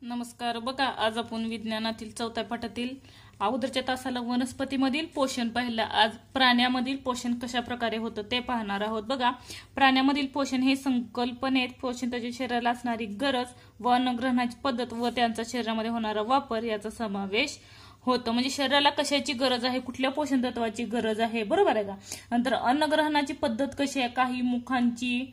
नमस्कार. बघा, आज आपण विज्ञानातील 4थ्या पाठातील अगोदरच्या तासाला वनस्पतीमधील पोषण पाहिलं. आज प्राण्यामधील पोषण कशा प्रकारे होतं ते पाहणार आहोत. बघा, प्राण्यामधील पोषण हे संकल्पनेत पोषण त्याच्या शरीराला असणारी गरज व अन्नग्रहणाची पद्धत व त्यांचा शरीरामध्ये होणारा वापर याचा समावेश होतं. म्हणजे शरीराला कशाची गरज आहे, कुठल्या पोषण तत्वाची गरज आहे, बरोबर आहे का. नंतर अन्नग्रहणाची पद्धत कशी आहे, काही मुखांची,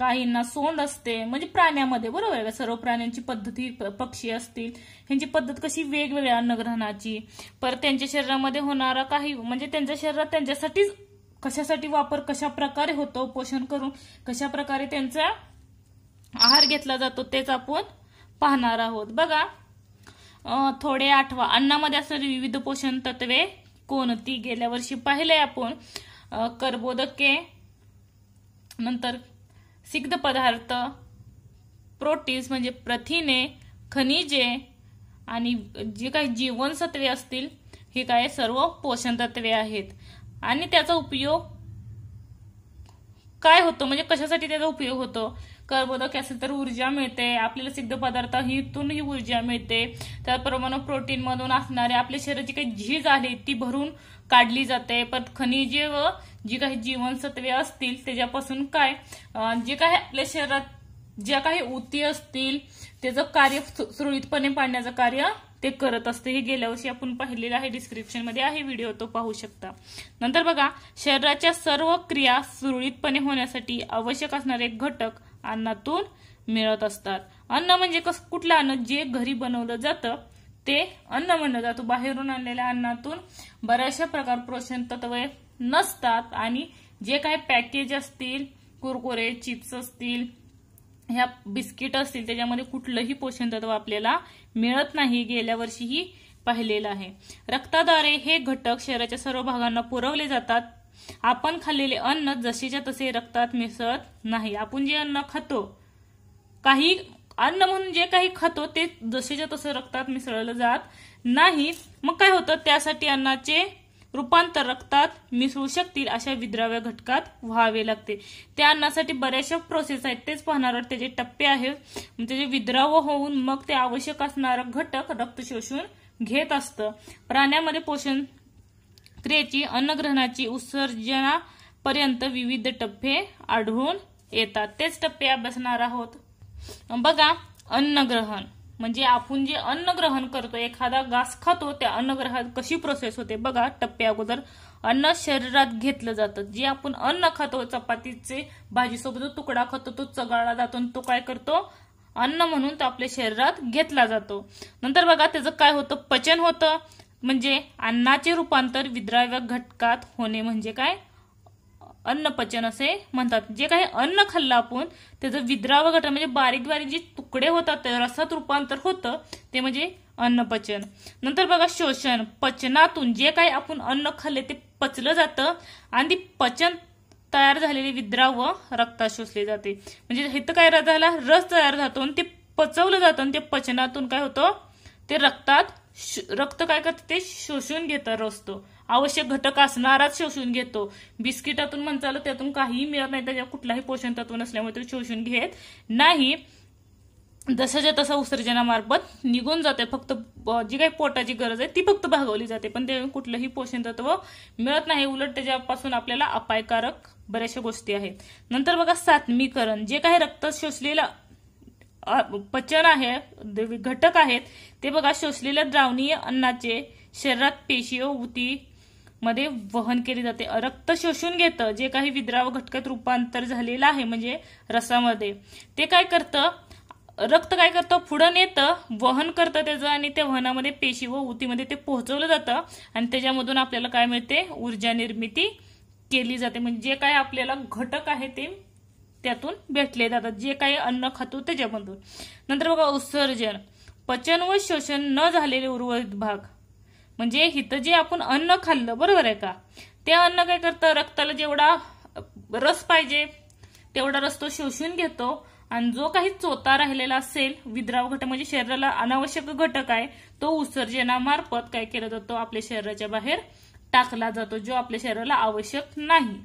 काहींना सोंड असते, म्हणजे प्राण्यामध्ये, बरोबर आहे का. सर्व प्राण्यांची पद्धती, पक्षी असतील ह्यांची पद्धत कशी वेगवेगळ्या अन्नग्रहणाची. परत त्यांच्या शरीरामध्ये होणारा काही, म्हणजे त्यांच्या शरीरात त्यांच्यासाठी कशासाठी वापर कशा प्रकारे होतो, पोषण करून कशा प्रकारे त्यांचा आहार घेतला जातो तेच आपण पाहणार आहोत. बघा, थोडे आठवा. अन्नामध्ये असणारी विविध पोषण तत्वे कोणती. गेल्या वर्षी पाहिले आपण. कर्बोदके, नंतर सिग्ध पदार्थ, प्रोटीन्स म्हणजे प्रथिने, खनिजे आणि जे काही जीवनसत्वे असतील हे काय सर्व पोषण तत्वे आहेत. आणि त्याचा उपयोग काय होतो, म्हणजे कशासाठी त्याचा उपयोग होतो. कर्बोदक असेल तर ऊर्जा मिळते आपल्याला, सिग्ध पदार्थ हितून ही ऊर्जा मिळते. त्याप्रमाणे प्रोटीन मधून असणारे आपल्या शरीराची काही झीज आहे ती भरून काढली जाते. परत खनिजे व जी काही जीवनसत्वे असतील त्याच्यापासून काय जे काही आपल्या शरीरात ज्या काही ऊती असतील त्याचं कार्य सुरळीतपणे पाडण्याचं कार्य ते करत असते. हे गेल्या वर्षी आपण पाहिलेलं आहे, डिस्क्रिप्शन मध्ये आहे व्हिडिओ, तो पाहू शकता. नंतर बघा, शरीराच्या सर्व क्रिया सुरळीतपणे होण्यासाठी आवश्यक असणारे घटक अन्नातून मिळत असतात. अन्न म्हणजे कुठलं अन्न, जे घरी बनवलं जातं ते अन्न म्हणलं जातं. बाहेरून आणलेल्या अन्नातून बऱ्याचशा प्रकार पोषण तत्वे नसतात. आणि जे काही पॅकेज असतील, कुरकुरे, चिप्स असतील, ह्या बिस्किट असतील, त्याच्यामध्ये कुठलंही पोषण तत्व आपल्याला मिळत नाही. गेल्या वर्षीही पाहिलेलं आहे. रक्ताद्वारे हे घटक शरीराच्या सर्व भागांना पुरवले जातात. आपण खाल्लेले अन्न जसेच्या तसे रक्तात मिसळत नाही. आपण जे अन्न खातो, काही अन्न म्हणून जे काही खातो ते जसेच्या तसं रक्तात मिसळलं जात नाही. मग काय होतं, त्यासाठी अन्नाचे रूपांतर रक्तात मिसळू शकतील अशा विद्राव्य घटकात व्हावे लागते. त्या अन्नासाठी बऱ्याचशा प्रोसेस आहेत, तेच पाहणार आहोत. त्याचे टप्पे आहेत. त्याचे विद्राव्य होऊन मग ते आवश्यक असणारं घटक रक्त शोषून घेत असतं. प्राण्यामध्ये पोषण क्रियेची, अन्नग्रहणाची, उत्सर्जनापर्यंत विविध टप्पे आढळून येतात. तेच टप्पे अभ्यासणार आहोत. बघा, अन्नग्रहण म्हणजे आपण जे अन्न ग्रहण करतो, एखादा घास खातो, त्या अन्नग्रहणात कशी प्रोसेस होते. बघा, टप्प्या अगोदर अन्न शरीरात घेतलं जातं. जे आपण अन्न खातो, चपातीचे भाजीसोबत जो तुकडा खातो तो चघळला जातो आणि तो काय करतो, अन्न म्हणून तो आपल्या शरीरात घेतला जातो. नंतर बघा, त्याचं काय होतं, पचन होतं. म्हणजे अन्नाचे रूपांतर विद्राव्य घटकात होणे म्हणजे काय, अन्नपचन असे म्हणतात. जे काही अन्न खाल्लं आपण त्याचं विद्राव्य घटक म्हणजे बारीक बारीक जे तुकडे होतात रसात रूपांतर होतं ते म्हणजे अन्नपचन. नंतर बघा, शोषण. पचनातून जे काही आपण अन्न खाल्ले ते पचलं जातं आणि पचन तयार झालेले विद्राव्य रक्तात शोषले जाते. म्हणजे इथं काय झाला, रस तयार जातो आणि ते पचवलं जातं आणि ते पचनातून काय होतं, ते रक्त काय करतं, ते शोषून घेतं. रस तो आवश्यक घटक असणाराच शोषून घेतो. बिस्किटातून म्हणता त्यातून काहीही मिळत नाही, त्याच्या कुठलाही पोषण तत्व नसल्यामुळे ते शोषून घेत नाही. जसंच्या तसं उत्सर्जनामार्फत निघून जाते. फक्त जी काही पोटाची गरज आहे ती फक्त भागवली जाते, पण ते कुठलंही पोषण तत्व मिळत नाही. उलट त्याच्यापासून आपल्याला अपायकारक बऱ्याचशा गोष्टी आहेत. नंतर बघा, सात्मीकरण. जे काही रक्त शोषलेलं पचन आहे, घटक आहेत ते बघा, शोषलेल्या द्रावणीय अन्नाचे शरीरात पेशी व ऊती मध्ये वहन केले जाते. रक्त शोषून घेतं. जे काही विद्राव्य घटकात रूपांतर झालेलं आहे म्हणजे रसामध्ये, ते काय करतं, रक्त काय करतं, पुढे नेतं, वहन करतं त्याचं, आणि त्या वहनामध्ये पेशी व ऊतीमध्ये ते पोहोचवलं जातं आणि त्याच्यामधून आपल्याला काय मिळते, ऊर्जा निर्मिती केली जाते. म्हणजे जे काही आपल्याला घटक आहे ते त्यातून भेटले जातात, जे काही अन्न खातो त्याच्यामधून. नंतर बघा, उत्सर्जन. पचन व शोषण न झालेले उर्वरित भाग. म्हणजे इथं जे आपण अन्न खाल्लं, बरोबर आहे का, ते अन्न काय करतं, रक्ताला जेवढा रस पाहिजे तेवढा रस तो शोषून घेतो आणि जो काही चोथा राहिलेला असेल, विद्राव्य घटक म्हणजे शरीराला अनावश्यक घटक आहे, तो उत्सर्जनामार्फत काय केला जातो, आपल्या शरीराच्या बाहेर टाकला जातो, जो आपल्या शरीराला आवश्यक नाही.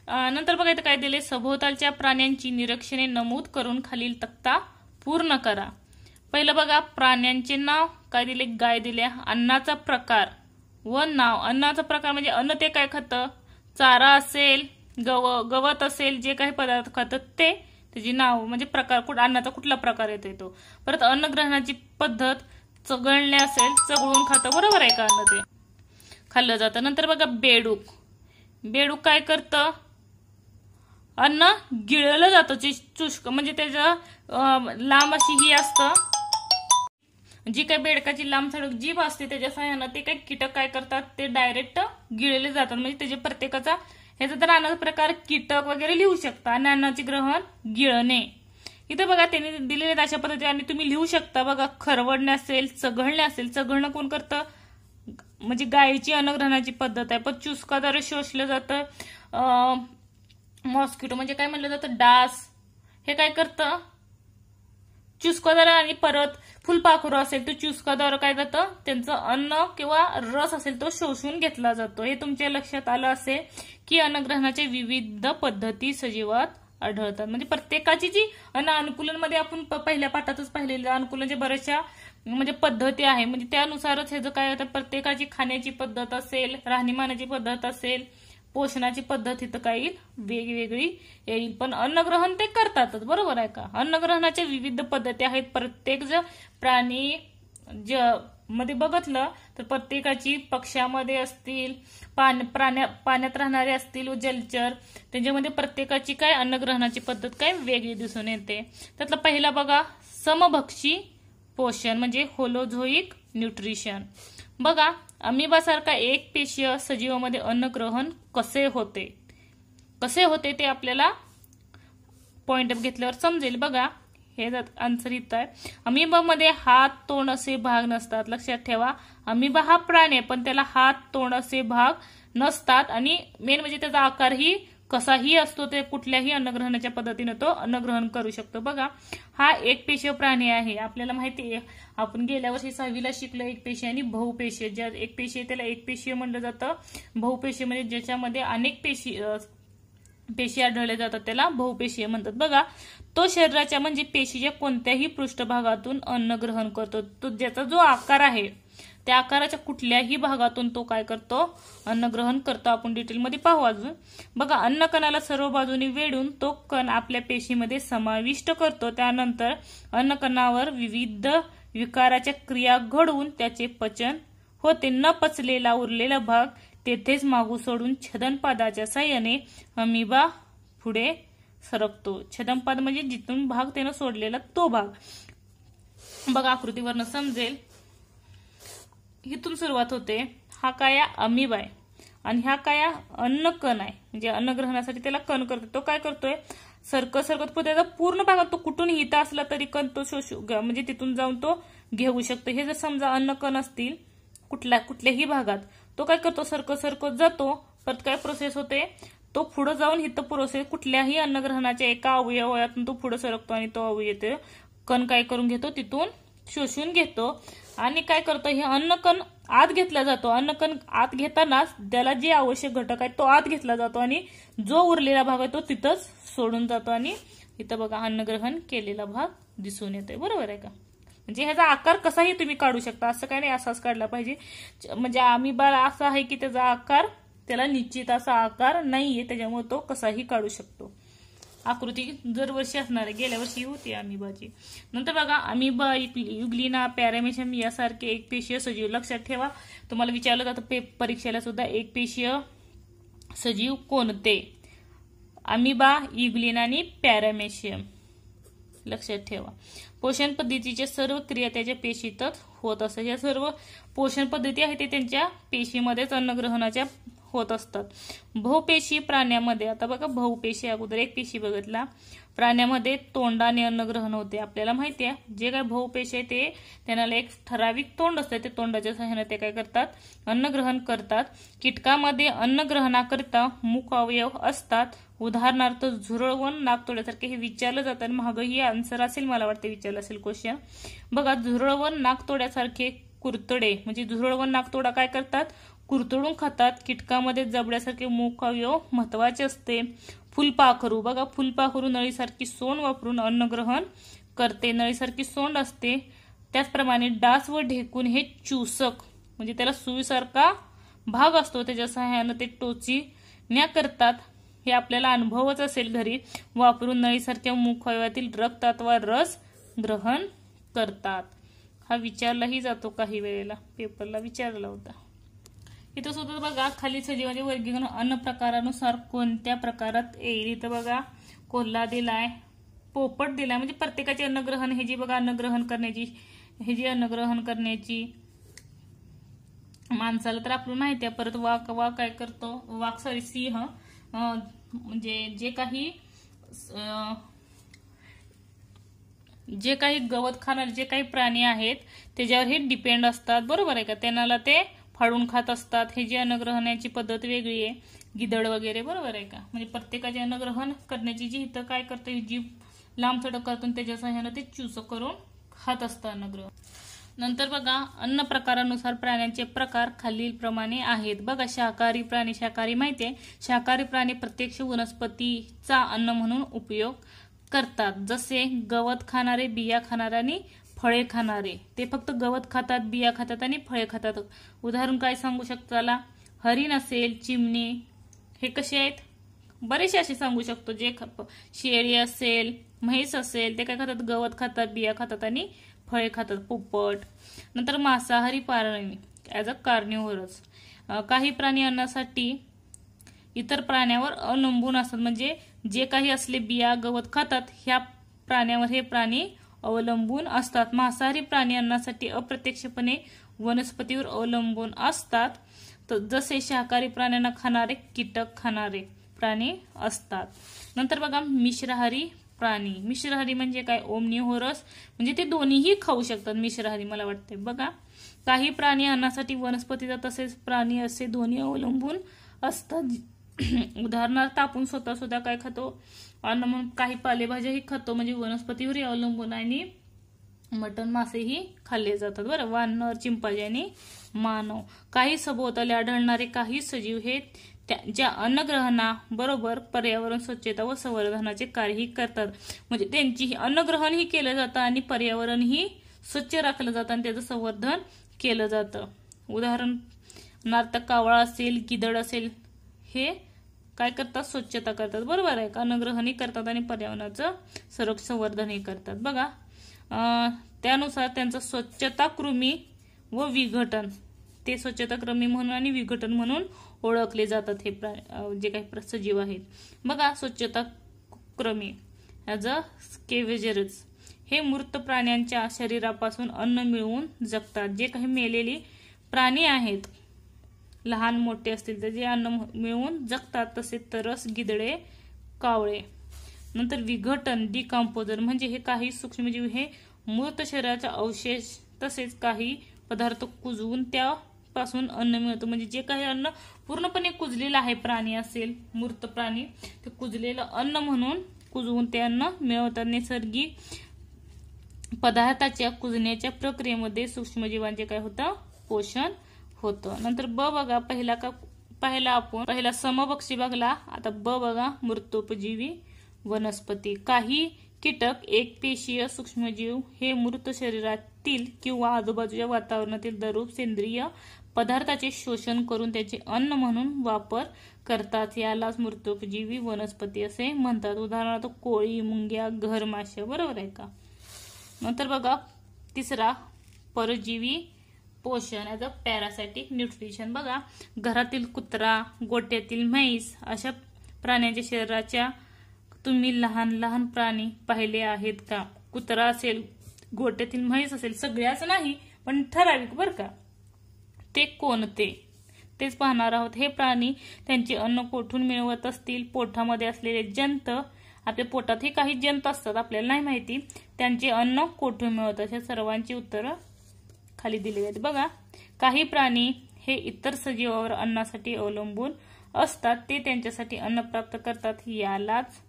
नंतर बघा, इथं काय दिले, सभोवतालच्या प्राण्यांची निरीक्षणे नमूद करून खालील तक्ता पूर्ण करा. पहिलं बघा, प्राण्यांचे नाव काय दिले, गाय दिल्या. अन्नाचा प्रकार व नाव. अन्नाचा प्रकार म्हणजे अन्न ते काय खातं, चारा असेल, गवत असेल, जे काही पदार्थ खातं ते, त्याची नाव म्हणजे प्रकार, अन्नाचा कुठला प्रकार येतोय तो. परत अन्न ग्रहणाची पद्धत, चघळणे असेल, चघळून खातं, बरोबर आहे का, अन्न ते खाल्लं जातं. नंतर बघा बेडूक. बेडूक काय करतं, अन्न गिळलं जातं, चुष्क म्हणजे त्याचं लांब अशी ही असतं, जी काही बेडकाची लांब सडक जीभ असते त्याच्या सहाय्यानं ते काही कीटक काय करतात, ते डायरेक्ट गिळले जातात. म्हणजे त्याच्या प्रत्येकाचा ह्याचा तर अन्नाचा प्रकार कीटक वगैरे लिहू शकता. आणि अन्नाचे ग्रहण गिळणे. इथं बघा त्यांनी दिलेले अशा पद्धतीने आणि तुम्ही लिहू शकता. बघा, खरवडणे असेल, चघळणे असेल. चघळणं कोण करतं, म्हणजे गायीची अन्नग्रहणाची पद्धत आहे. पण चुस्काद्वारे शोषलं जातं. मॉस्किटो म्हणजे काय म्हणलं जातं, डास, हे काय करतं, चुस्काद्वारे. आणि परत फुलपाखरू असेल तर चुस्काद्वारे काय जातं, त्यांचं अन्न किंवा रस असेल तो शोषून घेतला जातो. हे तुमच्या लक्षात आलं असेल की अन्नग्रहणाच्या विविध पद्धती सजीवात आढळतात. म्हणजे प्रत्येकाची जी अन्न अनुकूलनमध्ये आपण पहिल्या पाठातच पाहिलेलं अनुकूलनाच्या बऱ्याचशा म्हणजे पद्धती आहे. म्हणजे त्यानुसारच हे जो काय होतं, प्रत्येकाची खाण्याची पद्धत असेल, राहणीमानाची पद्धत असेल, पोषणाची पद्धत इथं काही वेगवेगळी येईल. पण अन्नग्रहण ते करतातच, बरोबर आहे का. अन्नग्रहणाच्या विविध पद्धती आहेत. प्रत्येक जर प्राणी मध्ये बघितलं तर प्रत्येकाची, पक्ष्यामध्ये असतील, पाण्यात राहणारे असतील व जलचर, त्यांच्यामध्ये प्रत्येकाची काय अन्नग्रहणाची पद्धत काय वेगळी दिसून येते. त्यातला पहिला बघा, समभक्षी पोषण म्हणजे होलोझोईक न्यूट्रिशन. बघा, अमिबासारखा एक पेशीय सजीवामध्ये अन्नग्रहण कसे होते ते आपल्याला पॉइंट अप घेतल्यावर समजेल. बघा, हे आन्सर इथं आहे. अमिबामध्ये हात, तोंड असे भाग नसतात. लक्षात ठेवा, अमिबा हा प्राणी आहे पण त्याला हात, तोंड असे भाग नसतात. आणि मेन म्हणजे त्याचा आकारही कसाही असतो, ते कुठल्याही अन्नग्रहणाच्या पद्धतीने तो अन्नग्रहण करू शकतो. बघा, हा एक पेशीय प्राणी आहे. आपल्याला माहिती आहे, आपण गेल्या वर्षी 6वीला शिकलो एक पेशी आणि बहुपेशीय. ज्या एक पेशी त्याला एक पेशीय म्हणलं जातं. बहुपेशीय म्हणजे ज्याच्यामध्ये अनेक पेशी आढळले जातात त्याला बहुपेशीय म्हणतात. बघा, तो शरीराच्या म्हणजे पेशीच्या कोणत्याही पृष्ठभागातून अन्न ग्रहण करतो. तो ज्याचा जो आकार आहे त्या आकाराच्या कुठल्याही भागातून तो काय करतो, अन्न ग्रहण करतो. आपण डिटेलमध्ये पाहू अजून. बघा, अन्न कणाला सर्व बाजूनी वेढून तो कण आपल्या पेशीमध्ये समाविष्ट करतो. त्यानंतर अन्न कणावर विविध विकाराच्या क्रिया घडवून त्याचे पचन होते. न पचलेला उरलेला भाग तेथेच मागू सोडून छदनपादाच्या साहाय्याने अमिबा पुढे सरकतो. छदनपाद म्हणजे जिथून भाग त्यानं सोडलेला तो भाग. बघा, आकृतीवरनं समजेल. इथून सुरुवात होते. हा काय अमिबा आहे आणि ह्या काय अन्न कण आहे. म्हणजे अन्न ग्रहणासाठी त्याला कण करतो. तो काय करतोय, सरकत त्याचा पूर्ण भागात तो कुठून हित असला तरी कण तो म्हणजे तिथून जाऊन तो घेऊ शकतो. हे जर समजा अन्न कण असतील कुठल्याही भागात, तो काय करतो, सरकत जातो. परत काय प्रोसेस होते, तो पुढे जाऊन हित प्रोसेस कुठल्याही अन्नग्रहणाच्या एका अवयवातून तो पुढे सरकतो आणि तो अवयव कण काय करून घेतो, तिथून शोषून घेतो. आणि काय करतो, हे अन्नकण आत घेतला जातो. अन्नकण आत घेतानाच त्याला जे आवश्यक घटक आहेत तो आत घेतला जातो आणि जो उरलेला भाग आहे तो तिथंच सोडून जातो. आणि इथं बघा, अन्नग्रहण केलेला भाग दिसून येतोय, बरोबर आहे का. म्हणजे ह्याचा आकार कसाही तुम्ही काढू शकता, असं काही नाही असाच काढला पाहिजे. म्हणजे अमिबा असा आहे की त्याचा आकार, त्याला निश्चित असा आकार नाहीये, त्याच्यामुळे तो कसाही काढू शकतो. आकृती दरवर्षी असणार आहे, गेल्या वर्षी होती अमिबाची. नंतर बघा, अमिबा, युग्लिना, पॅरामेशियम यासारखे एक पेशीय सजीव. लक्षात ठेवा, तुम्हाला विचारलं जातं परीक्षेला सुद्धा, एक पेशीय सजीव कोणते. अमिबा, युग्लिना आणि पॅरामेशियम. लक्षात ठेवा. पोषण पद्धतीच्या सर्व क्रिया त्याच्या पेशीतच होत असतात. या सर्व पोषण पद्धती आहेत ते त्यांच्या पेशीमध्येच अन्नग्रहणाच्या होत असतात. बहुपेशी प्राण्यामध्ये, आता बघा, बहुपेशी अगोदर एक पेशी बघितला. प्राण्यामध्ये तोंडाने अन्नग्रहण होते. आपल्याला माहिती आहे, जे काय बहुपेशी आहे ते त्यांना एक ठराविक तोंड असतं, ते तोंडाच्या सहाय्याने ते काय करतात, अन्नग्रहण करतात. कीटकामध्ये अन्नग्रहणाकरिता मुख अवयव असतात. उदाहरणार्थ झुरळवण, नाकतोड्यासारखे. हे विचारलं जातं, मागं ही आन्सर असेल, मला वाटतं विचारलं असेल क्वेश्चन. बघा, झुरळवण, नाकतोड्यासारखे कुरतडे म्हणजे झुरळवण, नाकतोडा काय करतात, कुरतडून खातात. कीटकामध्ये जबड्यासारखे मुख अवयव महत्वाचे असते. फुलपाखरू, बघा, फुलपाखरू नळीसारखी सोन वापरून अन्नग्रहण करते, नळीसारखी सोंड असते, त्याचप्रमाणे डास व ढेकूण हे चूसक म्हणजे त्याला सुईसारखा भाग असतो, त्याच्या सहाय्याने ते टोचीण्या करतात. हे आपल्याला अनुभवच असेल घरी वापरून नळीसारख्या मुखवळ्यातील रक्त अथवा रस ग्रहण करतात. हा विचारलाही जातो, काही वेळेला पेपरला विचारला होता. इथं सुद्धा बघा खाली सजीवांचे वर्गीकरण अन्न प्रकारानुसार कोणत्या प्रकारात येईल. इथं बघा कोल्हा दिलाय, पोपट दिलाय, म्हणजे प्रत्येकाचे अन्नग्रहण हे जी बघा अन्नग्रहण करण्याची माणसाला तर आपल्याला माहिती आहे. परत वाघ काय करतो, सिंह म्हणजे जे काही गवत खाणारे जे काही प्राणी आहेत त्याच्यावर हे डिपेंड असतात, बरोबर आहे का. त्यांना ते फाडून खात असतात. हे जे अन्नग्रहणाची पद्धत वेगळी आहे, गिदड वगैरे, बरोबर आहे का. म्हणजे प्रत्येकाचे अन्नग्रहण करण्याची जी इथं काय करते, ही जीभ लांब चढक करतो, त्याच्या सहाय्याने ते चूस करून खात असतं अन्नग्रहण. नंतर बघा अन्न प्रकारानुसार प्राण्यांचे प्रकार खालीलप्रमाणे आहेत. बघा शाकाहारी प्राणी, शाकाहारी माहिती आहे, शाकाहारी प्राणी प्रत्यक्ष वनस्पतीचा अन्न म्हणून उपयोग करतात. जसे गवत खाणारे, बिया खाणारे आणि फळे खाणारे. ते फक्त गवत खातात, बिया खातात आणि फळे खातात. उदाहरण काय सांगू शकताला, हरिण असेल, चिमणी, हे कसे आहेत, बरेचसे असे सांगू शकतो. जे शेळी असेल, म्हैस असेल, ते काय खातात, गवत खातात, बिया खातात आणि फळे खातात. पोपट. नंतर मांसाहारी प्राणी ॲज अ कार्निव्होरस. काही प्राणी अन्नासाठी इतर प्राण्यावर अवलंबून असतात, म्हणजे जे काही असले बिया गवत खातात ह्या प्राण्यावर हे प्राणी अवलंबून असतात. मांसाहारी प्राणी अन्नासाठी अप्रत्यक्षपणे वनस्पतीवर अवलंबून असतात. तर जसे शाकाहारी प्राण्यांना खाणारे, कीटक खाणारे प्राणी असतात. नंतर बघा मिश्राहारी प्राणी. मिश्राहारी म्हणजे काय, ओमनिव्होरस, म्हणजे ते दोन्हीही खाऊ शकतात मिश्राहारी, मला वाटते. बघा काही प्राणी अन्नासाठी वनस्पतीचा तसेच प्राणी असे दोन्ही अवलंबून असतात. उदाहरणार्थ आपण स्वतः काय खातो, अन्न म्हणून काही पालेभाज्याही खातो, म्हणजे वनस्पतीवरही अवलंबून, आणि मटण मासेही खाल्ले जातात, बरं. वानर, चिंपांजी आणि मानव. काही सभोवताली आढळणारे काही सजीव हे त्यांच्या अन्नग्रहणा बरोबर पर्यावरण स्वच्छता व संवर्धनाचे कार्यही करतात. म्हणजे त्यांची अन्नग्रहणही केलं जातं आणि पर्यावरणही स्वच्छ राखलं जातं आणि त्याचं संवर्धन केलं जातं. उदाहरणार्थ कावळा असेल, गिदड असेल, हे काय करतात, स्वच्छता करतात, बरोबर आहे का. अन्नग्रहणही करतात आणि पर्यावरणाचं संवर्धनही करतात. बघा त्यानुसार त्यांचं स्वच्छता कृमी व विघटन, ते स्वच्छता क्रमी म्हणून आणि विघटन म्हणून ओळखले जातात हे जे काही सजीव आहेत. बघा स्वच्छता क्रमी ॲज अ स्केव्हेजर्स, हे मृत प्राण्यांच्या शरीरापासून अन्न मिळवून जगतात. जे काही मेलेली प्राणी आहेत, लहान मोठे असतील तर जे अन्न मिळवून जगतात, तसे तरस, गिदडे, कावळे. नंतर विघटन, डिकम्पोजर, म्हणजे हे काही सूक्ष्मजीव हे मृत शरीराचा अवशेष तसेच काही पदार्थ कुजवून त्यापासून अन्न मिळतं. म्हणजे जे काही अन्न पूर्णपणे कुजलेलं आहे, प्राणी असेल, मृत प्राणी, ते कुजलेलं अन्न म्हणून कुजवून ते अन्न मिळवतात. नैसर्गिक पदार्थाच्या कुजण्याच्या प्रक्रियेमध्ये सूक्ष्मजीवांचे काय होतं, पोषण होतं. नंतर ब बघा, पहिला समभक्षी बघला. आता ब बघा, मृतोपजीवी वनस्पती. काही कीटक, एकपेशीय सूक्ष्मजीव हे मृत शरीरातील किंवा आजूबाजूच्या वातावरणातील दरूप सेंद्रिय पदार्थाचे शोषण करून त्याचे अन्न म्हणून वापर करतात. यालाच मृतोपजीवी वनस्पती असे म्हणतात. उदाहरणार्थ कोळी, मुंग्या, घरमाशा, बरोबर आहे का. नंतर बघा तिसरा परजीवी पोषण ॲज अ पॅरासायटिक न्यूट्रिशन. बघा घरातील कुत्रा, गोठ्यातील म्हैस अशा प्राण्यांच्या शरीराच्या तुम्ही लहान लहान प्राणी पाहिले आहेत का. कुत्रा असेल, गोठ्यातील म्हैस असेल, सगळ्याच नाही पण ठराविक, बरं का. ते कोणते तेच पाहणार आहोत. हे प्राणी त्यांचे अन्न कोठून मिळवत असतील. पोटामध्ये असलेले जंत, आपल्या पोटातही काही जंत असतात, आपल्याला नाही माहिती, त्यांचे अन्न कोठून मिळवत, अशा सर्वांची उत्तरं खाली दिली आहेत. बघा काही प्राणी हे इतर सजीवावर अन्नासाठी अवलंबून असतात, ते त्यांच्यासाठी अन्न प्राप्त करतात. यालाच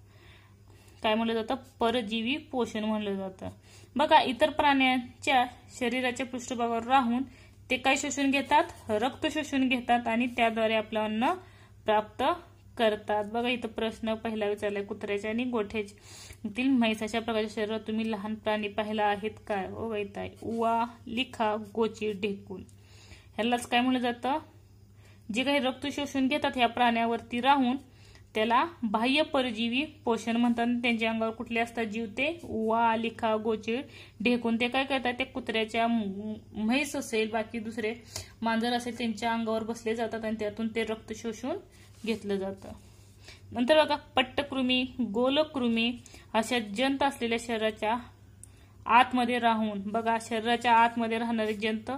काय म्हणलं जातं, परजीवी पोषण म्हणलं जातं. बघा इतर प्राण्यांच्या शरीराच्या पृष्ठभागावर राहून ते काय शोषून घेतात, रक्त शोषून घेतात आणि त्याद्वारे आपलं अन्न प्राप्त करतात? बघा इथं प्रश्न पहिला विचारलाय, कुत्र्याच्या आणि गोठ्यातील म्हैस अशा प्रकारच्या शरीरात तुम्ही लहान प्राणी पाहिला आहेत काय? ओ इथं आहे उवा, लिखा, गोची, ढेकून. ह्यालाच काय म्हणलं जातं? जे काही रक्त शोषून घेतात ह्या प्राण्यावरती राहून त्याला बाह्य परजीवी पोषण म्हणतात. त्यांच्या अंगावर कुठले असतात जीव? ते उवा, लिखा, गोचिड, ढेकून. ते काय करतात? ते कुत्र्याच्या म्हैस असेल, बाकी दुसरे मांजर असेल, त्यांच्या अंगावर बसले जातात आणि त्यातून ते रक्त शोषून घेतलं जातं. नंतर बघा पट्टकृमी, गोलकृमी अशा जंत असलेल्या शरीराच्या आतमध्ये राहून, बघा शरीराच्या आतमध्ये राहणारे जंत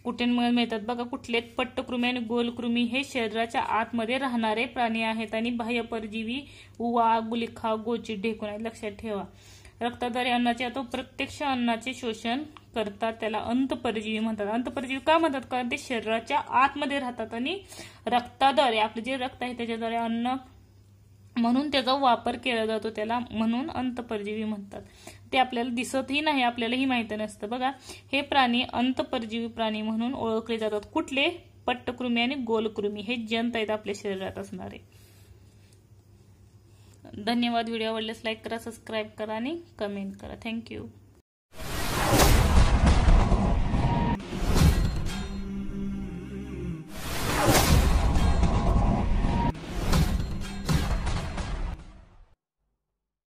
कुठे मिळतात? बघा कुठले? पट्टकृमी आणि गोलकृमी हे शरीराच्या आतमध्ये राहणारे प्राणी आहेत आणि बाह्य परजीवी उवा, गुलिखा, गोची, ढेकून आहेत. लक्षात ठेवा. रक्ताद्वारे अन्नाचे तो प्रत्यक्ष अन्नाचे शोषण करतात, त्याला अंतपरजीवी म्हणतात. अंतपरजीवी का म्हणतात? कारण ते शरीराच्या आतमध्ये राहतात आणि रक्ताद्वारे, आपले जे रक्त आहे त्याच्याद्वारे अन्न म्हणून त्याचा वापर केला जातो, त्याला म्हणून अंतपरजीवी म्हणतात. ते आपल्याला दिसतही नाही, आपल्यालाही माहिती नसतं. बघा हे प्राणी अंतपरजीवी प्राणी म्हणून ओळखले जातात. कुठले? पट्टकृमी आणि गोलकृमी हे जंत आहेत आपल्या शरीरात असणारे. धन्यवाद. व्हिडिओ आवडल्यास लाईक करा, सबस्क्राईब करा आणि कमेंट करा. थँक्यू.